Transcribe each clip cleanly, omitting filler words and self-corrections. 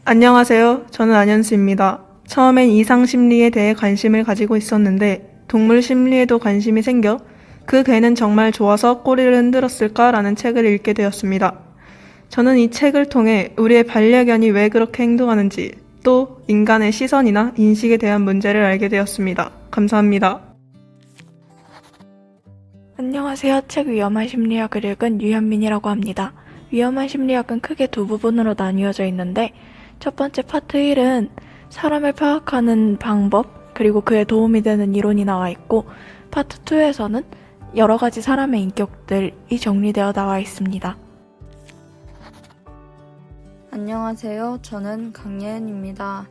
안녕하세요. 저는 안현수입니다. 처음엔 이상 심리에 대해 관심을 가지고 있었는데 동물 심리에도 관심이 생겨 그 개는 정말 좋아서 꼬리를 흔들었을까라는 책을 읽게 되었습니다. 저는 이 책을 통해 우리의 반려견이 왜 그렇게 행동하는지 또 인간의 시선이나 인식에 대한 문제를 알게 되었습니다. 감사합니다. 안녕하세요. 책 위험한 심리학을 읽은 유현민이라고 합니다. 위험한 심리학은 크게 두 부분으로 나뉘어져 있는데 첫 번째 파트 1은 사람을 파악하는 방법 그리고 그에 도움이 되는 이론이 나와 있고 파트 2에서는 여러 가지 사람의 인격들이 정리되어 나와 있습니다. 안녕하세요. 저는 강예은입니다.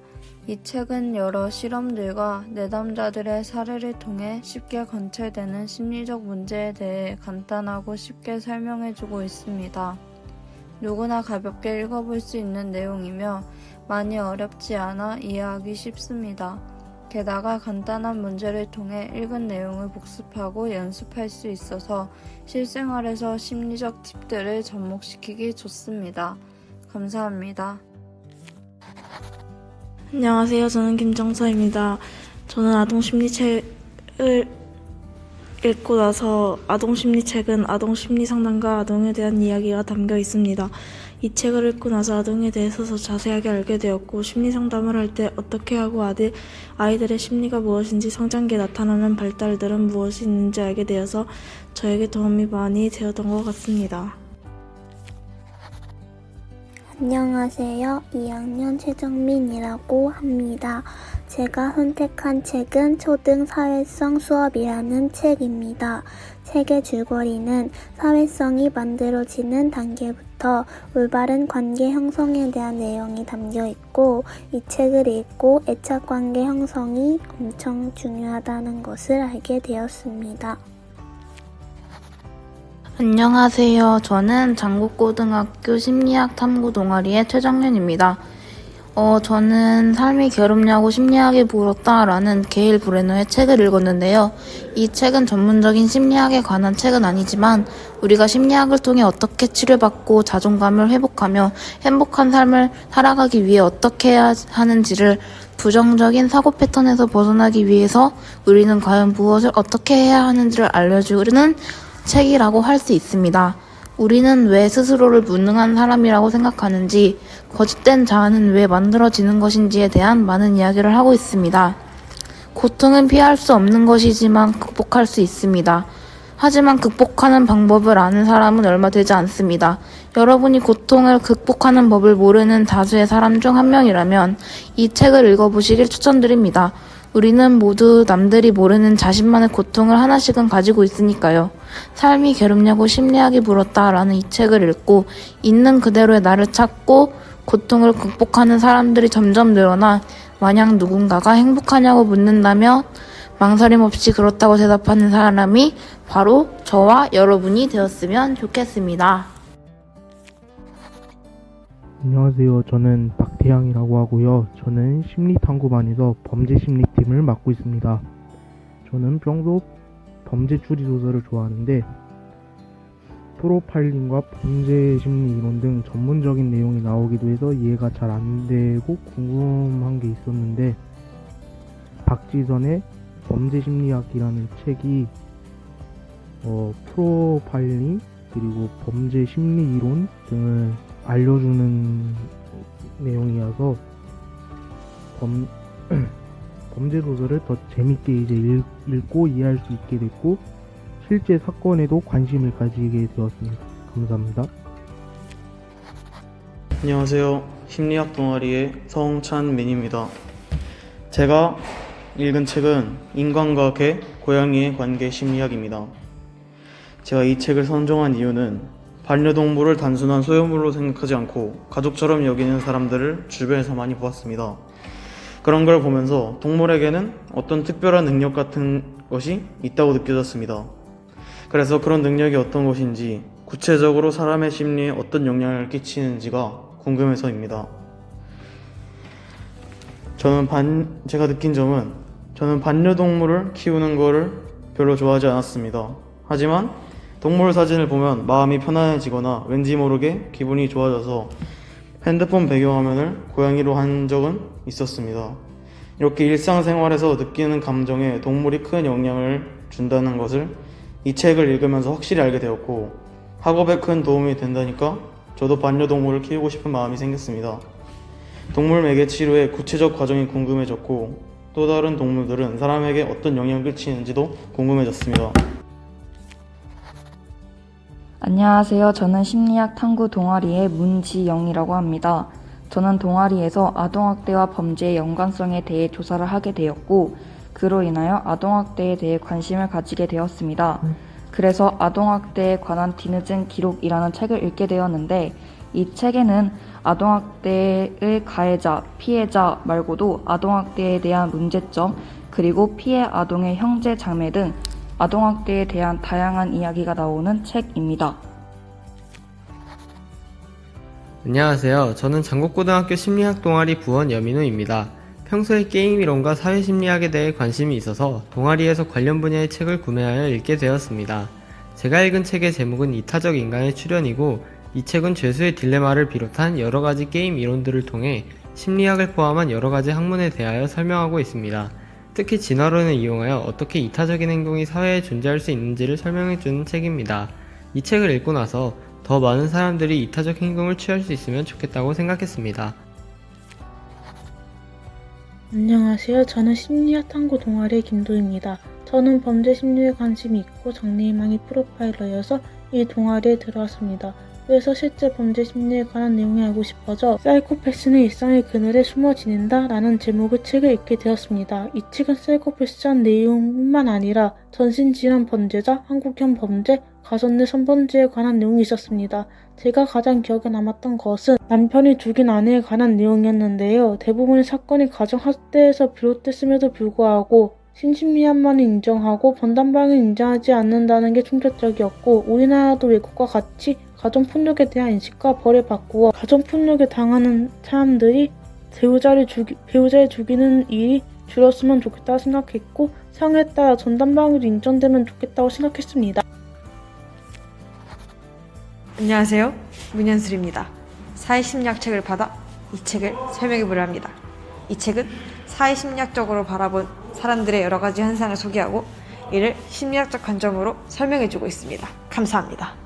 이 책은 여러 실험들과 내담자들의 사례를 통해 쉽게 관찰되는 심리적 문제에 대해 간단하고 쉽게 설명해주고 있습니다. 누구나 가볍게 읽어볼 수 있는 내용이며 많이 어렵지 않아 이해하기 쉽습니다. 게다가 간단한 문제를 통해 읽은 내용을 복습하고 연습할 수 있어서 실생활에서 심리적 팁들을 접목시키기 좋습니다. 감사합니다. 안녕하세요. 저는 김정서입니다. 저는 아동심리책을 읽고 나서 아동심리책은 아동심리상담과 아동에 대한 이야기가 담겨 있습니다. 이 책을 읽고 나서 아동에 대해서 더 자세하게 알게 되었고 심리상담을 할 때 어떻게 하고 아이들의 심리가 무엇인지 성장기에 나타나는 발달들은 무엇이 있는지 알게 되어서 저에게 도움이 많이 되었던 것 같습니다. 안녕하세요. 2학년 최정민이라고 합니다. 제가 선택한 책은 초등 사회성 수업이라는 책입니다. 책의 줄거리는 사회성이 만들어지는 단계부터 올바른 관계 형성에 대한 내용이 담겨 있고 이 책을 읽고 애착관계 형성이 엄청 중요하다는 것을 알게 되었습니다. 안녕하세요. 저는 장곡고등학교 심리학 탐구 동아리의 최정현입니다. 저는 삶이 괴롭냐고 심리학에 물었다라는 게일 브레너의 책을 읽었는데요. 이 책은 전문적인 심리학에 관한 책은 아니지만 우리가 심리학을 통해 어떻게 치료받고 자존감을 회복하며 행복한 삶을 살아가기 위해 어떻게 해야 하는지를 부정적인 사고 패턴에서 벗어나기 위해서 우리는 과연 무엇을 어떻게 해야 하는지를 알려주는 책이라고 할 수 있습니다. 우리는 왜 스스로를 무능한 사람이라고 생각하는지, 거짓된 자아는 왜 만들어지는 것인지에 대한 많은 이야기를 하고 있습니다. 고통은 피할 수 없는 것이지만 극복할 수 있습니다. 하지만 극복하는 방법을 아는 사람은 얼마 되지 않습니다. 여러분이 고통을 극복하는 법을 모르는 다수의 사람 중 한 명이라면 이 책을 읽어보시길 추천드립니다. 우리는 모두 남들이 모르는 자신만의 고통을 하나씩은 가지고 있으니까요. 삶이 괴롭냐고 심리학이 물었다라는 이 책을 읽고 있는 그대로의 나를 찾고 고통을 극복하는 사람들이 점점 늘어나 만약 누군가가 행복하냐고 묻는다면 망설임 없이 그렇다고 대답하는 사람이 바로 저와 여러분이 되었으면 좋겠습니다. 안녕하세요. 저는 박태양이라고 하고요. 저는 심리탐구반에서 범죄심리팀을 맡고 있습니다. 저는 평소 범죄 추리 소설을 좋아하는데 프로파일링과 범죄심리 이론 등 전문적인 내용이 나오기도 해서 이해가 잘 안 되고 궁금한 게 있었는데 박지선의 범죄심리학이라는 책이 프로파일링 그리고 범죄심리 이론 등을 알려주는 내용이어서 범죄 소설을 더 재밌게 이제 읽고 이해할 수 있게 됐고 실제 사건에도 관심을 가지게 되었습니다. 감사합니다. 안녕하세요. 심리학 동아리의 성찬민입니다. 제가 읽은 책은 인간과 개, 고양이의 관계 심리학입니다. 제가 이 책을 선정한 이유는 반려동물을 단순한 소유물로 생각하지 않고 가족처럼 여기는 사람들을 주변에서 많이 보았습니다. 그런 걸 보면서 동물에게는 어떤 특별한 능력 같은 것이 있다고 느껴졌습니다. 그래서 그런 능력이 어떤 것인지 구체적으로 사람의 심리에 어떤 영향을 끼치는지가 궁금해서입니다. 제가 느낀 점은 저는 반려동물을 키우는 거를 별로 좋아하지 않았습니다. 하지만 동물 사진을 보면 마음이 편안해지거나 왠지 모르게 기분이 좋아져서 핸드폰 배경화면을 고양이로 한 적은 있었습니다. 이렇게 일상생활에서 느끼는 감정에 동물이 큰 영향을 준다는 것을 이 책을 읽으면서 확실히 알게 되었고, 학업에 큰 도움이 된다니까 저도 반려동물을 키우고 싶은 마음이 생겼습니다. 동물 매개 치료의 구체적 과정이 궁금해졌고, 또 다른 동물들은 사람에게 어떤 영향을 끼치는지도 궁금해졌습니다. 안녕하세요. 저는 심리학 탐구 동아리의 문지영이라고 합니다. 저는 동아리에서 아동학대와 범죄의 연관성에 대해 조사를 하게 되었고, 그로 인하여 아동학대에 대해 관심을 가지게 되었습니다. 그래서 아동학대에 관한 뒤늦은 기록이라는 책을 읽게 되었는데, 이 책에는 아동학대의 가해자, 피해자 말고도 아동학대에 대한 문제점, 그리고 피해 아동의 형제, 자매 등 아동학대에 대한 다양한 이야기가 나오는 책입니다. 안녕하세요. 저는 장곡고등학교 심리학 동아리 부원 여민우입니다. 평소에 게임 이론과 사회심리학에 대해 관심이 있어서 동아리에서 관련 분야의 책을 구매하여 읽게 되었습니다. 제가 읽은 책의 제목은 이타적 인간의 출현이고, 이 책은 죄수의 딜레마를 비롯한 여러가지 게임 이론들을 통해 심리학을 포함한 여러가지 학문에 대하여 설명하고 있습니다. 특히 진화론을 이용하여 어떻게 이타적인 행동이 사회에 존재할 수 있는지를 설명해주는 책입니다. 이 책을 읽고 나서 더 많은 사람들이 이타적 행동을 취할 수 있으면 좋겠다고 생각했습니다. 안녕하세요. 저는 심리학 탐구 동아리의 김도입니다. 저는 범죄 심리에 관심이 있고 장래희망이 프로파일러여서 이 동아리에 들어왔습니다. 그래서 실제 범죄 심리에 관한 내용이 알고 싶어져 사이코패스는 일상의 그늘에 숨어 지낸다 라는 제목의 책을 읽게 되었습니다. 이 책은 사이코패스한 내용뿐만 아니라 전신질환 범죄자, 한국형 범죄, 가정 내 성범죄에 관한 내용이 있었습니다. 제가 가장 기억에 남았던 것은 남편이 죽인 아내에 관한 내용이었는데요. 대부분의 사건이 가정 학대에서 비롯됐음에도 불구하고 심신미약만을 인정하고 번단방을 인정하지 않는다는 게 충격적이었고, 우리나라도 외국과 같이 가정폭력에 대한 인식과 벌을 바꾸어 가정폭력에 당하는 사람들이 배우자를 죽이는 일이 줄었으면 좋겠다고 생각했고, 상황에 따라 전담방위도 인정되면 좋겠다고 생각했습니다. 안녕하세요. 문현술입니다. 사회심리학 책을 받아 이 책을 설명해보려 합니다. 이 책은 사회심리학적으로 바라본 사람들의 여러가지 현상을 소개하고 이를 심리학적 관점으로 설명해주고 있습니다. 감사합니다.